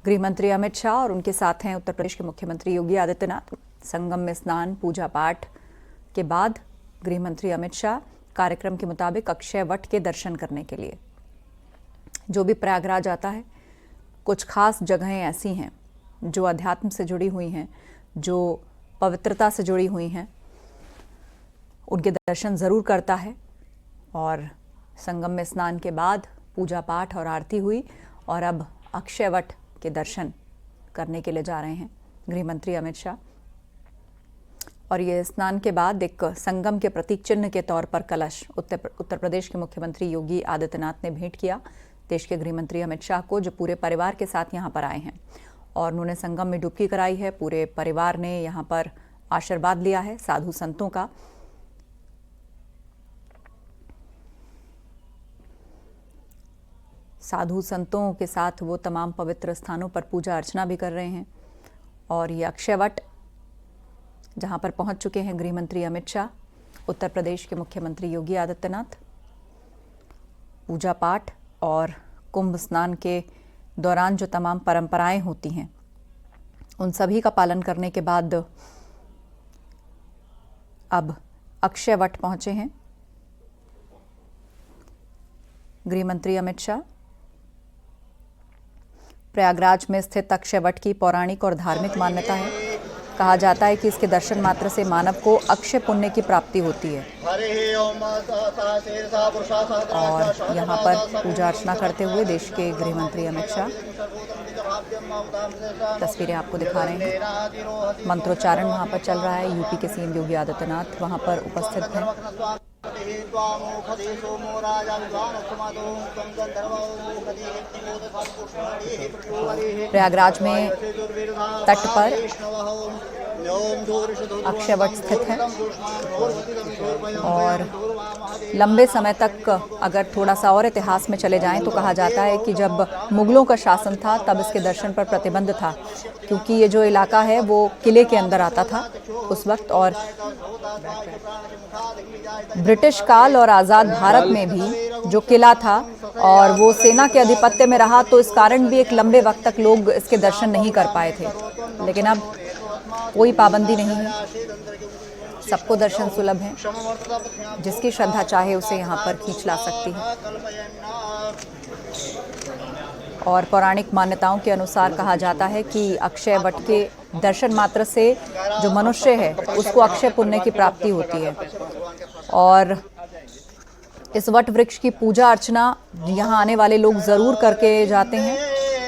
गृह मंत्री अमित शाह और उनके साथ हैं उत्तर प्रदेश के मुख्यमंत्री योगी आदित्यनाथ। संगम में स्नान पूजा पाठ के बाद गृह मंत्री अमित शाह कार्यक्रम के मुताबिक अक्षय वट के दर्शन करने के लिए जो भी प्रयागराज आता है, कुछ खास जगहें ऐसी हैं जो अध्यात्म से जुड़ी हुई हैं, जो पवित्रता से जुड़ी हुई हैं, उनके दर्शन ज़रूर करता है। और संगम में स्नान के बाद पूजा पाठ और आरती हुई और अब अक्षय वट के दर्शन करने के लिए जा रहे हैं गृह मंत्री अमित शाह। और ये स्नान के बाद एक संगम के प्रतीक चिन्ह के तौर पर कलश उत्तर प्रदेश के मुख्यमंत्री योगी आदित्यनाथ ने भेंट किया देश के गृह मंत्री अमित शाह को, जो पूरे परिवार के साथ यहाँ पर आए हैं और उन्होंने संगम में डुबकी कराई है। पूरे परिवार ने यहाँ पर आशीर्वाद लिया है साधु संतों का। साधु संतों के साथ वो तमाम पवित्र स्थानों पर पूजा अर्चना भी कर रहे हैं। और ये अक्षय वट जहां पर पहुंच चुके हैं गृह मंत्री अमित शाह, उत्तर प्रदेश के मुख्यमंत्री योगी आदित्यनाथ, पूजा पाठ और कुंभ स्नान के दौरान जो तमाम परंपराएं होती हैं उन सभी का पालन करने के बाद अब अक्षय वट पहुंचे हैं गृह मंत्री अमित शाह। प्रयागराज में स्थित अक्षय वट की पौराणिक और धार्मिक मान्यता है। कहा जाता है कि इसके दर्शन मात्र से मानव को अक्षय पुण्य की प्राप्ति होती है। और यहाँ पर पूजा अर्चना करते हुए देश के गृह मंत्री अमित शाह, तस्वीरें आपको दिखा रहे हैं। मंत्रोच्चारण वहाँ पर चल रहा है। यूपी के सीएम योगी आदित्यनाथ वहाँ पर उपस्थित हैं। प्रयागराज में तट पर अक्षय वट स्थित है और लंबे समय तक अगर थोड़ा सा और इतिहास में चले जाएं तो कहा जाता है कि जब मुगलों का शासन था तब इसके दर्शन पर प्रतिबंध था, क्योंकि ये जो इलाका है वो किले के अंदर आता था उस वक्त। और ब्रिटिश काल और आज़ाद भारत में भी जो किला था और वो सेना के आधिपत्य में रहा, तो इस कारण भी एक लंबे वक्त तक लोग इसके दर्शन नहीं कर पाए थे। लेकिन अब कोई पाबंदी नहीं है, सबको दर्शन सुलभ है। जिसकी श्रद्धा चाहे उसे यहाँ पर खींच ला सकती है। और पौराणिक मान्यताओं के अनुसार कहा जाता है कि अक्षय वट के दर्शन मात्र से जो मनुष्य है उसको अक्षय पुण्य की प्राप्ति होती है। और इस वट वृक्ष की पूजा अर्चना यहाँ आने वाले लोग जरूर करके जाते हैं,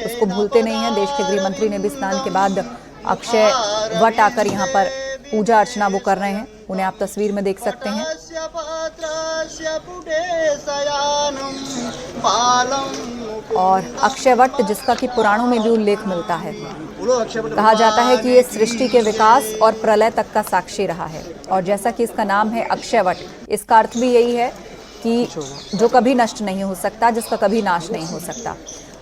उसको भूलते नहीं हैं। देश के गृह मंत्री ने भी स्नान के बाद अक्षय वट आकर यहाँ पर पूजा अर्चना वो कर रहे हैं। उन्हें आप तस्वीर में देख सकते हैं। और अक्षय वट जिसका कि पुराणों में भी उल्लेख मिलता है, कहा जाता है कि ये सृष्टि के विकास और प्रलय तक का साक्षी रहा है। और जैसा कि इसका नाम है अक्षय वट, इसका अर्थ भी यही है कि जो कभी नष्ट नहीं हो सकता, जिसका कभी नाश नहीं हो सकता।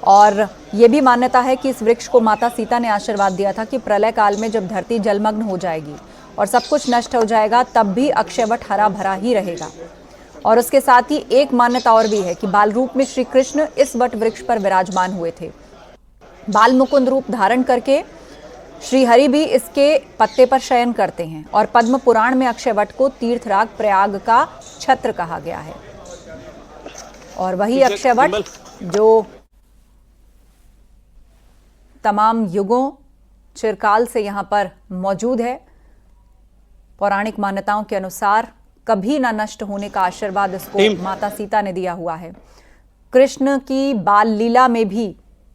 और ये भी मान्यता है कि इस वृक्ष को माता सीता ने आशीर्वाद दिया था कि प्रलय काल में जब धरती जलमग्न हो जाएगी और सब कुछ नष्ट हो जाएगा, तब भी अक्षय वट हरा भरा ही रहेगा। और उसके साथ ही एक मान्यता और भी है कि बाल रूप में श्री कृष्ण इस वट वृक्ष पर विराजमान हुए थे। बाल मुकुंद रूप धारण करके श्री हरि भी इसके पत्ते पर शयन करते हैं। और पद्म पुराण में अक्षय वट को तीर्थराज प्रयाग का छत्र कहा गया है। और वही अक्षय वट जो तमाम युगों चिरकाल से यहाँ पर मौजूद है। पौराणिक मान्यताओं के अनुसार कभी ना नष्ट होने का आशीर्वाद इसको माता सीता ने दिया हुआ है। कृष्ण की बाल लीला में भी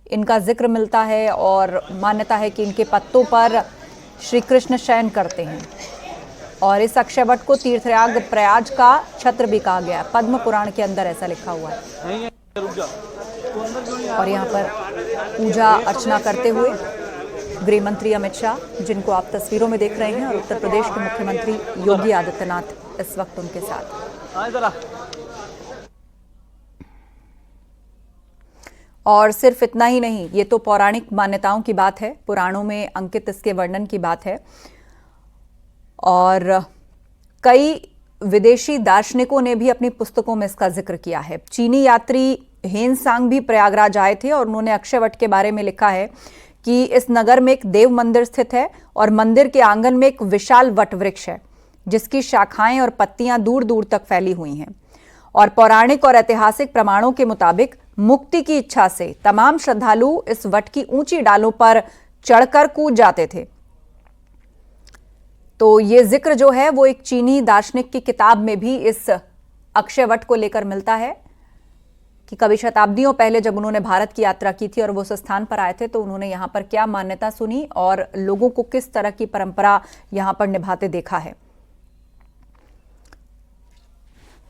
इनका जिक्र मिलता है और मान्यता है कि इनके पत्तों पर श्री कृष्ण शयन करते हैं। और इस अक्षय वट को तीर्थराज प्रयाग का छत्र भी कहा गया है। पद्म पुराण के अंदर ऐसा लिखा हुआ है। और यहाँ पर पूजा अर्चना करते हुए गृह मंत्री अमित शाह, जिनको आप तस्वीरों में देख रहे हैं, और उत्तर प्रदेश के मुख्यमंत्री योगी आदित्यनाथ इस वक्त उनके साथ। और सिर्फ इतना ही नहीं, ये तो पौराणिक मान्यताओं की बात है, पुराणों में अंकित इसके वर्णन की बात है। और कई विदेशी दार्शनिकों ने भी अपनी पुस्तकों में इसका जिक्र किया है। चीनी यात्री हेन सांग भी प्रयागराज आए थे और उन्होंने अक्षय वट के बारे में लिखा है कि इस नगर में एक देव मंदिर स्थित है और मंदिर के आंगन में एक विशाल वट वृक्ष है जिसकी शाखाएं और पत्तियां दूर दूर तक फैली हुई हैं। और पौराणिक और ऐतिहासिक प्रमाणों के मुताबिक मुक्ति की इच्छा से तमाम श्रद्धालु इस वट की ऊंची डालों पर चढ़कर कूद जाते थे। तो ये जिक्र जो है वो एक चीनी दार्शनिक की किताब में भी इस अक्षय वट को लेकर मिलता है कि कभी शताब्दियों पहले जब उन्होंने भारत की यात्रा की थी और वो उस स्थान पर आए थे तो उन्होंने यहां पर क्या मान्यता सुनी और लोगों को किस तरह की परंपरा यहां पर निभाते देखा है।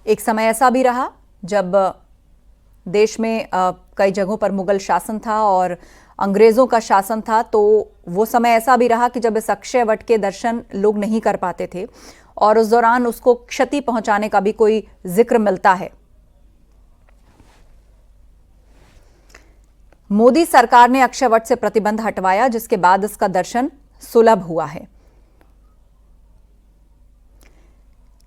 एक समय ऐसा भी रहा जब देश में कई जगहों पर मुगल शासन था और अंग्रेजों का शासन था, तो वो समय ऐसा भी रहा कि जब इस अक्षय वट के दर्शन लोग नहीं कर पाते थे और उस दौरान उसको क्षति पहुंचाने का भी कोई जिक्र मिलता है। मोदी सरकार ने अक्षय वट से प्रतिबंध हटवाया जिसके बाद इसका दर्शन सुलभ हुआ है।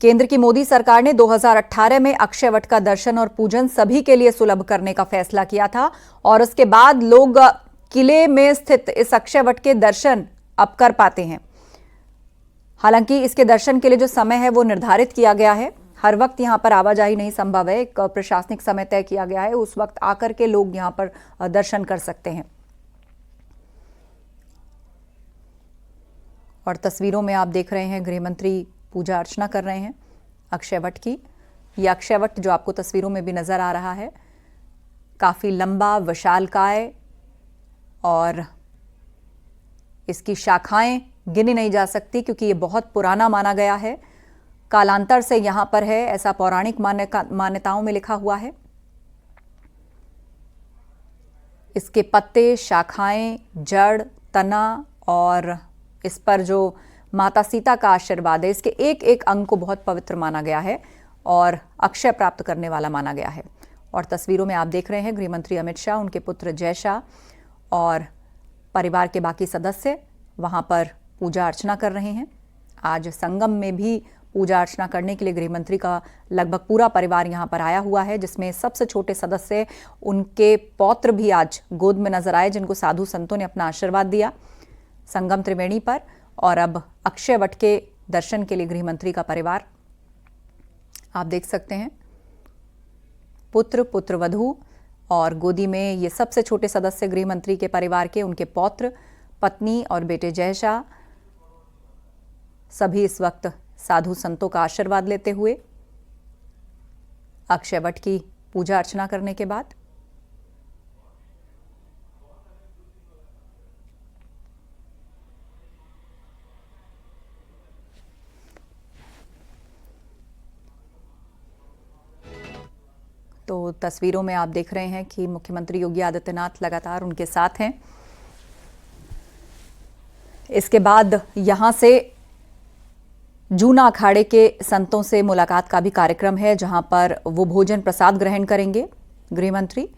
केंद्र की मोदी सरकार ने 2018 में अक्षय वट का दर्शन और पूजन सभी के लिए सुलभ करने का फैसला किया था और उसके बाद लोग किले में स्थित इस अक्षय वट के दर्शन अब कर पाते हैं। हालांकि इसके दर्शन के लिए जो समय है वो निर्धारित किया गया है। हर वक्त यहां पर आवाजाही नहीं संभव है, एक प्रशासनिक समय तय किया गया है, उस वक्त आकर के लोग यहां पर दर्शन कर सकते हैं। और तस्वीरों में आप देख रहे हैं गृह मंत्री पूजा अर्चना कर रहे हैं अक्षय वट की। यह अक्षय वट जो आपको तस्वीरों में भी नजर आ रहा है काफी लंबा, विशालकाय और इसकी शाखाएं गिनी नहीं जा सकती क्योंकि ये बहुत पुराना माना गया है। कालांतर से यहां पर है, ऐसा पौराणिक मान्यताओं में लिखा हुआ है। इसके पत्ते, शाखाएं, जड़, तना और इस पर जो माता सीता का आशीर्वाद है, इसके एक एक अंग को बहुत पवित्र माना गया है और अक्षय प्राप्त करने वाला माना गया है। और तस्वीरों में आप देख रहे हैं गृह मंत्री अमित शाह, उनके पुत्र जय शाह और परिवार के बाकी सदस्य वहां पर पूजा अर्चना कर रहे हैं। आज संगम में भी पूजा अर्चना करने के लिए गृह मंत्री का लगभग पूरा परिवार यहां पर आया हुआ है, जिसमें सबसे छोटे सदस्य उनके पौत्र भी आज गोद में नजर आए, जिनको साधु संतों ने अपना आशीर्वाद दिया संगम त्रिवेणी पर। और अब अक्षय वट के दर्शन के लिए गृह मंत्री का परिवार आप देख सकते हैं, पुत्र, पुत्रवधू और गोदी में ये सबसे छोटे सदस्य गृह मंत्री के परिवार के, उनके पौत्र, पत्नी और बेटे जय शाह, सभी इस वक्त साधु संतों का आशीर्वाद लेते हुए अक्षय वट की पूजा अर्चना करने के बाद तो तस्वीरों में आप देख रहे हैं कि मुख्यमंत्री योगी आदित्यनाथ लगातार उनके साथ हैं। इसके बाद यहां से जूना अखाड़े के संतों से मुलाकात का भी कार्यक्रम है, जहां पर वो भोजन प्रसाद ग्रहण करेंगे गृह मंत्री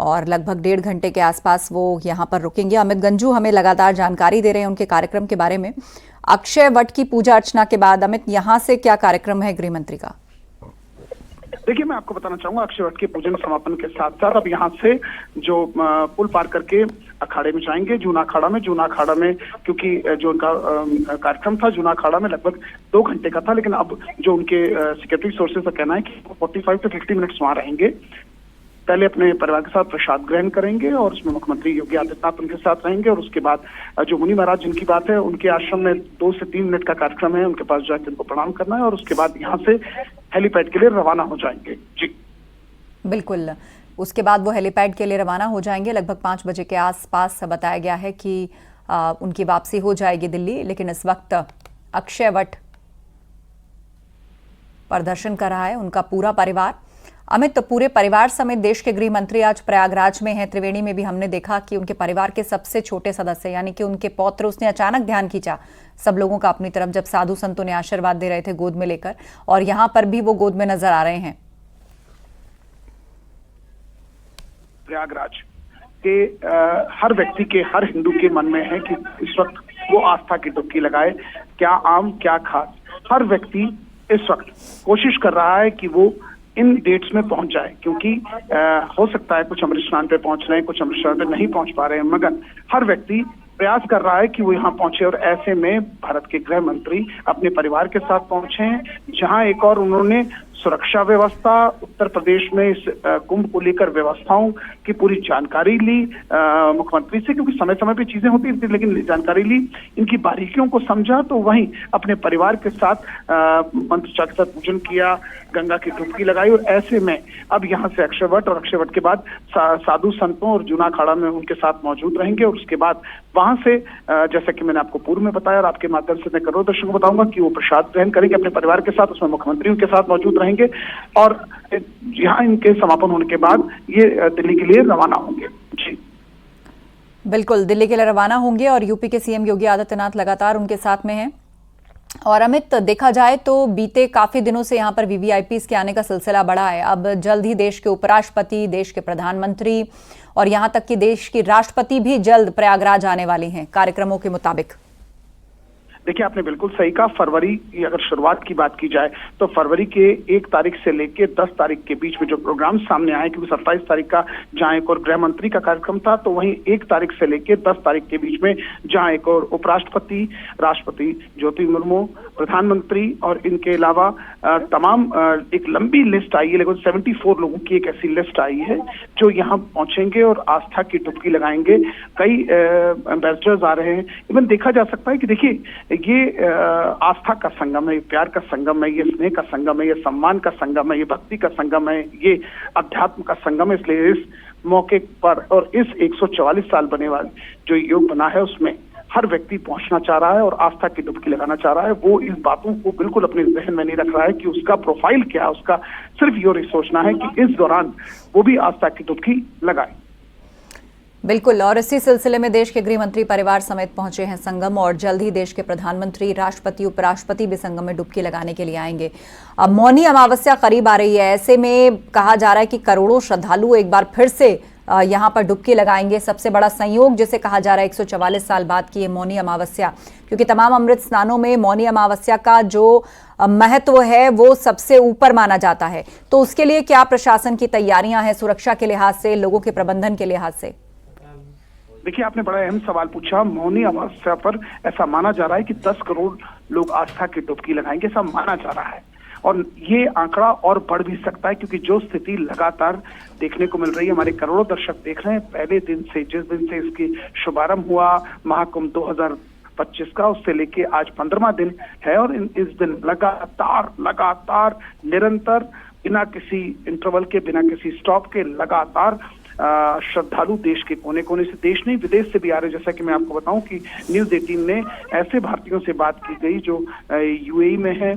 और लगभग 1.5 घंटे के आसपास वो यहां पर रुकेंगे। अमित गंजू हमें लगातार जानकारी दे रहे हैं उनके कार्यक्रम के बारे में। अक्षय वट की पूजा अर्चना के बाद अमित, यहां से क्या कार्यक्रम है गृह मंत्री का? देखिए, मैं आपको बताना चाहूंगा, अक्षय वट के पूजन समापन के साथ साथ अब यहाँ से जो पुल पार करके अखाड़े में जाएंगे, जूना अखाड़ा में क्योंकि जो उनका कार्यक्रम था जूना अखाड़ा में लगभग 2 घंटे का था, लेकिन अब जो उनके सिक्योरिटी सोर्सेज का कहना है कि 45 से 50 मिनट्स वहां रहेंगे। पहले अपने परिवार के साथ प्रसाद ग्रहण करेंगे और उसमें मुख्यमंत्री योगी आदित्यनाथ उनके साथ रहेंगे और उसके बाद जो मुनि महाराज जिनकी बात है, उनके आश्रम में 2 से 3 मिनट का कार्यक्रम है, उनके पास जाकर उनको प्रणाम करना है और उसके बाद यहाँ से हेलीपैड के लिए रवाना हो जाएंगे। जी बिल्कुल, उसके बाद वो हेलीपैड के लिए रवाना हो जाएंगे। लगभग 5 बजे के आसपास बताया गया है कि उनकी वापसी हो जाएगी दिल्ली, लेकिन इस वक्त अक्षय वट पर दर्शन कर रहा है उनका पूरा परिवार। अमित, तो पूरे परिवार समेत देश के गृह मंत्री आज प्रयागराज में हैं। त्रिवेणी में भी हमने देखा कि उनके परिवार के सबसे छोटे सदस्य यानी कि उनके पौत्र, उसने अचानक ध्यान खींचा सब लोगों का अपनी तरफ जब साधु संतों ने आशीर्वाद दे रहे थे गोद में लेकर, और यहां पर भी वो गोद में नजर आ रहे हैं। प्रयागराज के हर व्यक्ति के, हर हिंदू के मन में है कि इस वक्त वो आस्था की डुबकी लगाए, क्या आम क्या खास। हर व्यक्ति इस वक्त कोशिश कर रहा है कि वो इन डेट्स में पहुंच जाए, क्योंकि हो सकता है कुछ अमृत स्नान पे पहुंच रहे हैं, कुछ अमृत स्नान पे नहीं पहुंच पा रहे हैं, मगर हर व्यक्ति प्रयास कर रहा है कि वो यहाँ पहुंचे। और ऐसे में भारत के गृह मंत्री अपने परिवार के साथ पहुंचे हैं, जहां एक और उन्होंने सुरक्षा व्यवस्था, उत्तर प्रदेश में इस कुंभ को लेकर व्यवस्थाओं की पूरी जानकारी ली मुख्यमंत्री से, क्योंकि समय समय पे चीजें होती थी, लेकिन जानकारी ली, इनकी बारीकियों को समझा। तो वहीं अपने परिवार के साथ मंत्रोच्चार के साथ पूजन किया, गंगा की डुबकी लगाई। और ऐसे में अब यहाँ से अक्षय वट, और अक्षय वट के बाद साधु संतों और जूना अखाड़ा में उनके साथ मौजूद रहेंगे। और उसके बाद वहां से जैसा कि मैंने आपको पूर्व में बताया और आपके माध्यम से मैं करोड़ों दर्शकों को बताऊंगा कि वो प्रसाद ग्रहण करेंगे अपने परिवार के साथ, उसमें मुख्यमंत्री उनके साथ मौजूद रहेंगे। और यहाँ इनके समापन होने के बाद ये दिल्ली के लिए रवाना होंगे। जी बिल्कुल, दिल्ली के लिए रवाना होंगे और यूपी के सीएम योगी आदित्यनाथ लगातार उनके साथ में हैं। और अमित, देखा जाए तो बीते काफी दिनों से यहाँ पर वीवीआईपीज के आने का सिलसिला बढ़ा है। अब जल्द ही देश के उपराष्ट्रपति, देश के प्रधानमंत्री और यहाँ तक कि देश की राष्ट्रपति भी जल्द प्रयागराज आने वाली हैं कार्यक्रमों के मुताबिक। देखिए, आपने बिल्कुल सही कहा। फरवरी की अगर शुरुआत की बात की जाए तो फरवरी के 1 तारीख से लेकर 10 तारीख के बीच में जो प्रोग्राम सामने आए, क्योंकि 27 तारीख का जहां एक और गृह मंत्री का कार्यक्रम था, तो वहीं 1 तारीख से लेकर 10 तारीख के बीच में जहां एक और उपराष्ट्रपति, राष्ट्रपति द्रौपदी मुर्मू, प्रधानमंत्री और इनके अलावा तमाम एक लंबी लिस्ट आई है, लगभग 74 लोगों की एक ऐसी लिस्ट आई है जो यहाँ पहुंचेंगे और आस्था की डुबकी लगाएंगे। कई एम्बेसडर्स आ रहे हैं। इवन देखा जा सकता है कि देखिए, ये आस्था का संगम है, ये प्यार का संगम है, ये स्नेह का संगम है, ये सम्मान का संगम है, ये भक्ति का संगम है, ये अध्यात्म का संगम है। इसलिए इस मौके पर और इस 144 साल बने वाले जो योग बना है, उसमें हर व्यक्ति पहुंचना चाह रहा है और आस्था की डुबकी लगाना चाह रहा है। वो इस बातों को बिल्कुल अपने जहन में नहीं रख रहा है कि उसका प्रोफाइल क्या है, उसका सिर्फ ये सोचना है कि इस दौरान वो भी आस्था की डुबकी लगाए। बिल्कुल, और इसी सिलसिले में देश के गृह मंत्री परिवार समेत पहुंचे हैं संगम, और जल्द ही देश के प्रधानमंत्री, राष्ट्रपति, उपराष्ट्रपति भी संगम में डुबकी लगाने के लिए आएंगे। अब मौनी अमावस्या करीब आ रही है, ऐसे में कहा जा रहा है कि करोड़ों श्रद्धालु एक बार फिर से यहाँ पर डुबकी लगाएंगे। सबसे बड़ा संयोग जिसे कहा जा रहा है 144 साल बाद की ये मौनी अमावस्या, क्योंकि तमाम अमृत स्नानों में मौनी अमावस्या का जो महत्व है वो सबसे ऊपर माना जाता है। तो उसके लिए क्या प्रशासन की तैयारियां हैं, सुरक्षा के लिहाज से, लोगों के प्रबंधन के लिहाज से? देखिए, आपने बड़ा अहम सवाल पूछा। मौनी अमावस्या पर ऐसा माना जा रहा है कि 10 करोड़ लोग आस्था की डुबकी लगाएंगे, ऐसा माना जा रहा है। और ये आंकड़ा और बढ़ भी सकता है, क्योंकि जो स्थिति लगातार देखने को मिल रही है, हमारे करोड़ों दर्शक देख रहे हैं। पहले दिन से, जिस दिन से इसकी शुभारंभ हुआ महाकुंभ 2025 का, उससे लेके आज 15वां दिन है, और इस दिन लगातार निरंतर, बिना किसी इंटरवल के, बिना किसी स्टॉप के, लगातार श्रद्धालु देश के कोने कोने से, देश नहीं विदेश से भी आ रहे। जैसा कि मैं आपको बताऊं कि न्यूज़ 18 ने ऐसे भारतीयों से बात की गई जो यूएई में है,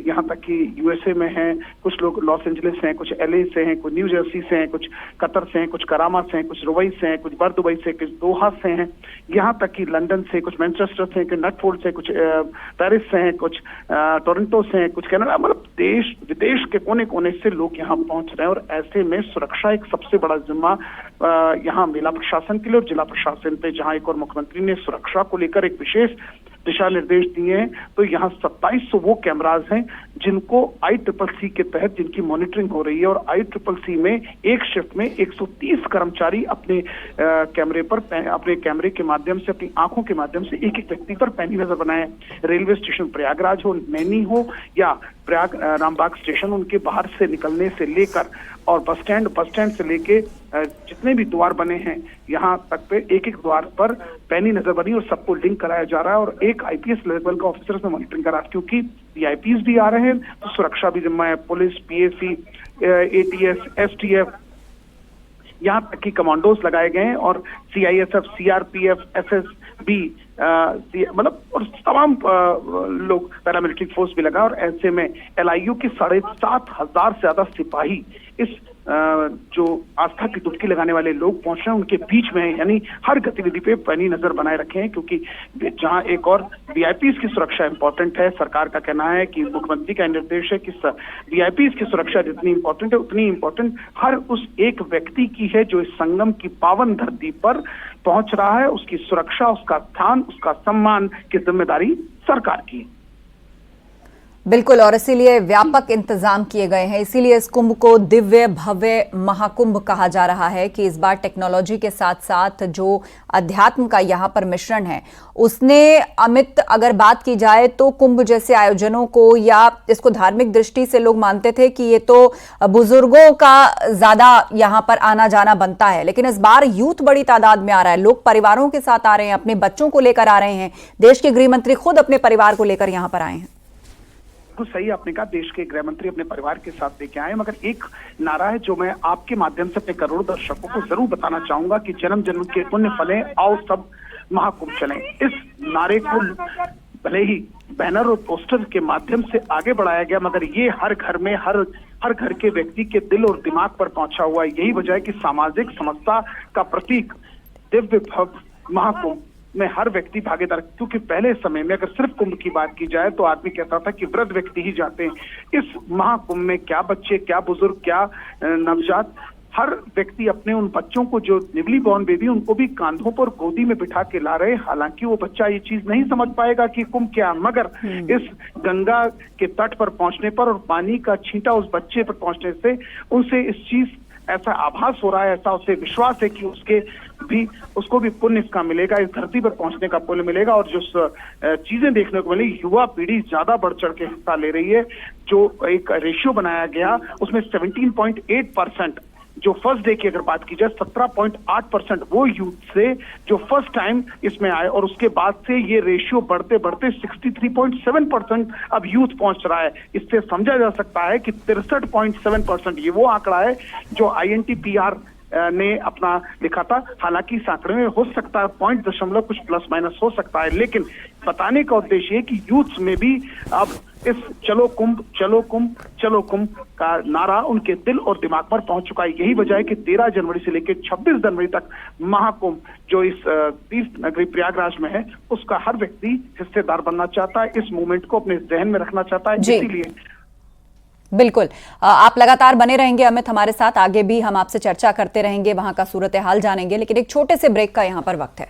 यहाँ तक कि यूएसए में है, कुछ लोग लॉस एंजलिस हैं, कुछ एलए से हैं, कुछ न्यू जर्सी से हैं, कुछ कतर से हैं, कुछ करामा से हैं, कुछ दुबई से हैं, कुछ बर दुबई से, कुछ दोहा से हैं, यहाँ तक कि लंदन से, कुछ मैनचेस्टर से, कुछ नटफोर्ड से, कुछ पेरिस से हैं, कुछ टोरंटो से हैं, कुछ कनाडा, मतलब देश विदेश के कोने कोने से लोग यहाँ पहुंच रहे हैं। और ऐसे में सुरक्षा एक सबसे बड़ा जिम्मा यहाँ मेला प्रशासन के लिए और जिला प्रशासन पे, जहां एक और मुख्यमंत्री ने सुरक्षा को लेकर एक विशेष दिशा निर्देश दिए हैं। तो यहाँ 2700 वो कैमराज हैं जिनको ICCC के तहत जिनकी मॉनिटरिंग हो रही है, और ICCC में एक शिफ्ट में 130 कर्मचारी अपने कैमरे पर, अपने कैमरे के माध्यम से, अपनी आंखों के माध्यम से एक एक व्यक्ति पर पैनी नजर बनाए। रेलवे स्टेशन प्रयागराज हो, नैनी हो या प्रयाग रामबाग स्टेशन, उनके बाहर से निकलने से लेकर और बस स्टैंड से लेके जितने भी द्वार बने हैं यहाँ तक पे एक एक द्वार पर पैनी नजर बनी और सबको लिंक कराया जा रहा है। और एक IPS लेवल का ऑफिसर उसमें मॉनिटरिंग कर रहा है, क्योंकि VIPs भी आ रहे हैं तो सुरक्षा भी जिम्मा है। पुलिस, PAC, ATS, STF, यहाँ तक कि कमांडोज लगाए गए हैं, और CISF, CRPF, SSB, मतलब और तमाम लोग, पैरामिलिट्री फोर्स भी लगा। और ऐसे में LIU के 7,500 से ज्यादा सिपाही इस जो आस्था की डुबकी लगाने वाले लोग पहुंच रहे हैं उनके बीच में, यानी हर गतिविधि पे पैनी नजर बनाए रखे हैं, क्योंकि जहां एक और VIPs की सुरक्षा इंपॉर्टेंट है। सरकार का कहना है कि मुख्यमंत्री का निर्देश है कि VIPs की सुरक्षा जितनी इंपॉर्टेंट है उतनी इंपॉर्टेंट हर उस एक व्यक्ति की है जो इस संगम की पावन धरती पर पहुंच रहा है। उसकी सुरक्षा, उसका स्थान, उसका सम्मान की जिम्मेदारी सरकार की। बिल्कुल, और इसीलिए व्यापक इंतजाम किए गए हैं। इसीलिए इस कुंभ को दिव्य भव्य महाकुंभ कहा जा रहा है कि इस बार टेक्नोलॉजी के साथ साथ जो अध्यात्म का यहाँ पर मिश्रण है उसने, अमित, अगर बात की जाए तो कुंभ जैसे आयोजनों को, या इसको धार्मिक दृष्टि से लोग मानते थे कि ये तो बुजुर्गों का ज्यादा यहाँ पर आना जाना बनता है, लेकिन इस बार यूथ बड़ी तादाद में आ रहा है। लोग परिवारों के साथ आ रहे हैं, अपने बच्चों को लेकर आ रहे हैं। देश के गृह मंत्री खुद अपने परिवार को लेकर यहाँ पर आए हैं। बिल्कुल सही आपने कहा, देश के गृह मंत्री अपने परिवार के साथ लेके आए, मगर एक नारा है जो मैं आपके माध्यम से अपने करोड़ों दर्शकों को जरूर बताना चाहूंगा कि जन्म जन्म के पुण्य फले, आओ सब महाकुंभ चलें। इस नारे को भले ही बैनर और पोस्टर के माध्यम से आगे बढ़ाया गया, मगर ये हर घर में, हर घर के व्यक्ति के दिल और दिमाग पर पहुंचा हुआ है। यही वजह है कि सामाजिक समता का प्रतीक दिव्य भव्य महाकुंभ में हर व्यक्ति भागीदार, क्योंकि पहले समय में अगर सिर्फ कुंभ की बात की जाए तो आदमी कहता था कि वृद्ध व्यक्ति ही जाते हैं। इस महाकुंभ में क्या बच्चे, क्या बुजुर्ग, क्या नवजात, हर व्यक्ति अपने उन बच्चों को, जो निवली बॉर्न बेबी, उनको भी कांधों पर गोदी में बिठा के ला रहे। हालांकि वो बच्चा ये चीज नहीं समझ पाएगा कि कुंभ क्या, मगर इस गंगा के तट पर पहुंचने पर और पानी का छींटा उस बच्चे पर पहुंचने से उसे इस चीज ऐसा आभास हो रहा है, ऐसा उसे विश्वास है कि उसको भी पुण्य इसका मिलेगा, इस धरती पर पहुंचने का पुण्य मिलेगा। और जो चीजें देखने को मिली, युवा पीढ़ी ज्यादा बढ़ चढ़ के हिस्सा ले रही है। जो एक रेशियो बनाया गया उसमें 17.8%, जो फर्स्ट डे की अगर बात की जाए 17.8% वो यूथ से जो फर्स्ट टाइम इसमें आए, और उसके बाद से ये रेशियो बढ़ते बढ़ते 63.7% अब यूथ पहुंच रहा है। इससे समझा जा सकता है कि 63.7% ये वो आंकड़ा है जो INTPR ने अपना लिखा था। हालांकि इस आंकड़े में हो सकता है पॉइंट दशमलव कुछ प्लस माइनस हो सकता है, लेकिन बताने का उद्देश्य है कि यूथ में भी अब इस चलो कुंभ चलो कुंभ चलो कुंभ का नारा उनके दिल और दिमाग पर पहुंच चुका है। यही वजह है कि 13 जनवरी से लेकर 26 जनवरी तक महाकुंभ जो इस तीर्थ नगरी प्रयागराज में है उसका हर व्यक्ति हिस्सेदार बनना चाहता है, इस मूवमेंट को अपने जहन में रखना चाहता है। इसीलिए बिल्कुल, आप लगातार बने रहेंगे अमित हमारे साथ, आगे भी हम आपसे चर्चा करते रहेंगे, वहां का सूरत हाल जानेंगे, लेकिन एक छोटे से ब्रेक का यहाँ पर वक्त है।